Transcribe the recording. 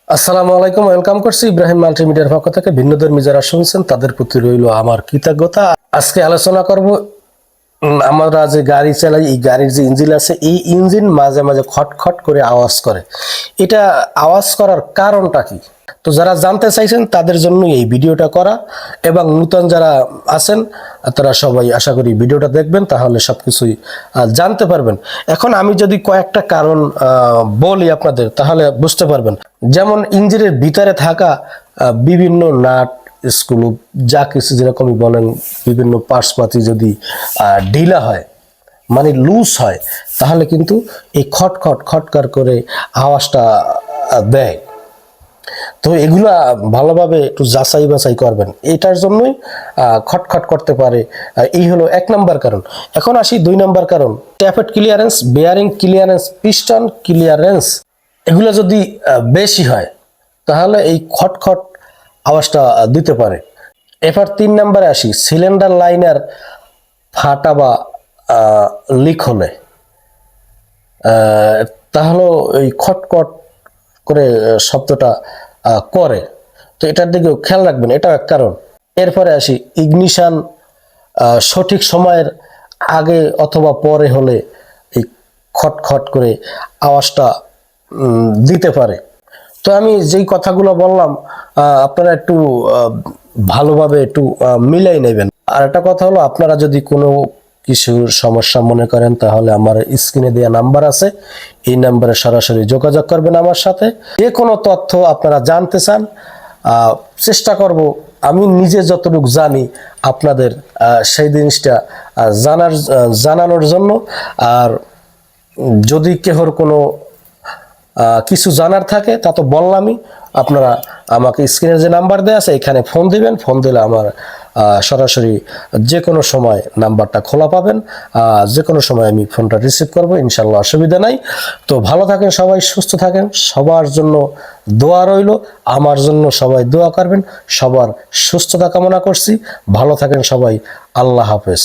আসসালামু আলাইকুম, ওয়েলকাম করছি ইব্রাহিম মাল্টিমিডিয়ার পক্ষ থেকে। ভিন্নধর্মী যারা শুনছেন তাদের প্রতি রইল আমার কৃতজ্ঞতা। আজকে আলোচনা করব আমরা যে গাড়ি চালাই, এই গাড়ির যে ইঞ্জিন আছে, এই ইঞ্জিন মাঝে মাঝে খটখট করে আওয়াজ করে। এটা আওয়াজ করার কারণটা কি? তো যারা জানতে চাইছেন তাদের জন্য এই ভিডিওটা করা, এবং নতুন যারা আছেন তারা সবাই আশা করি ভিডিওটা দেখবেন, তাহলে সবকিছুই জানতে পারবেন। এখন আমি যদি কয়েকটা কারণ বলি আপনাদের, তাহলে বুঝতে পারবেন। যেমন ইঞ্জিনের ভিতরে থাকা বিভিন্ন নাট স্ক্রু, যা কিছু যেরকমই বলেন, বিভিন্ন পার্টসপাতি যদি ঢিলা হয়, মানে লুজ হয়, তাহলে কিন্তু এই খটখট খটকার করে আওয়াজটা দেয়। তো এগুলা ভালোভাবে একটু যাচাই বাছাই করবেন, এটার জন্যই খটখট করতে পারে। এই হলো 1 নম্বর কারণ। এখন আসি 2 নম্বর কারণ। Tappet clearance, bearing clearance, piston clearance, এগুলো যদি বেশি হয় তাহলে এই খটখট আওয়াজটা দিতে পারে। এবার 3 নম্বরে আসি। সিলিন্ডার লাইনার ফাটা বা লিক হলে তাহলে এই খটখট করে শব্দটা করে। তো এটার দিকেও খেয়াল রাখবেন, এটাও এক কারণ। এরপরে আসি ইগনিশন সঠিক সময়ের আগে অথবা পরে হলে এই খটখট করে আওয়াজটা দিতে পারে। তো আমি যেই কথাগুলো বললাম আপনারা একটু ভালোভাবে একটু মিলাই নেবেন। আর একটা কথা হলো, আপনারা যদি কোনো কিছুর সমস্যা মনে করেন তাহলে আমার স্ক্রিনে দেওয়া নাম্বার আছে, এই নাম্বারে সরাসরি যোগাযোগ করবেন আমার সাথে। যে কোনো তথ্য আপনারা জানতে চান, চেষ্টা করব আমি নিজে যতটুকু জানি আপনাদের সেই জিনিসটা জানানোর জন্য। আর যদি কেহর কোনো কিছু জানার থাকে তা তো বললামই। আপনারা আমাকে স্ক্রিনে যে নাম্বার দেওয়া আছে এখানে ফোন দিবেন, ফোন দিলে আমার সরাসরি যে কোনো সময় নাম্বারটা খোলা পাবেন। যে কোনো সময় আমি ফোনটা রিসিভ করব, ইনশাল্লাহ, অসুবিধা নাই। তো ভালো থাকেন সবাই, সুস্থ থাকেন, সবার জন্য দোয়া রইল, আমার জন্য সবাই দোয়া করবেন। সবার সুস্থতা কামনা করছি। ভালো থাকেন সবাই, আল্লাহ হাফেজ।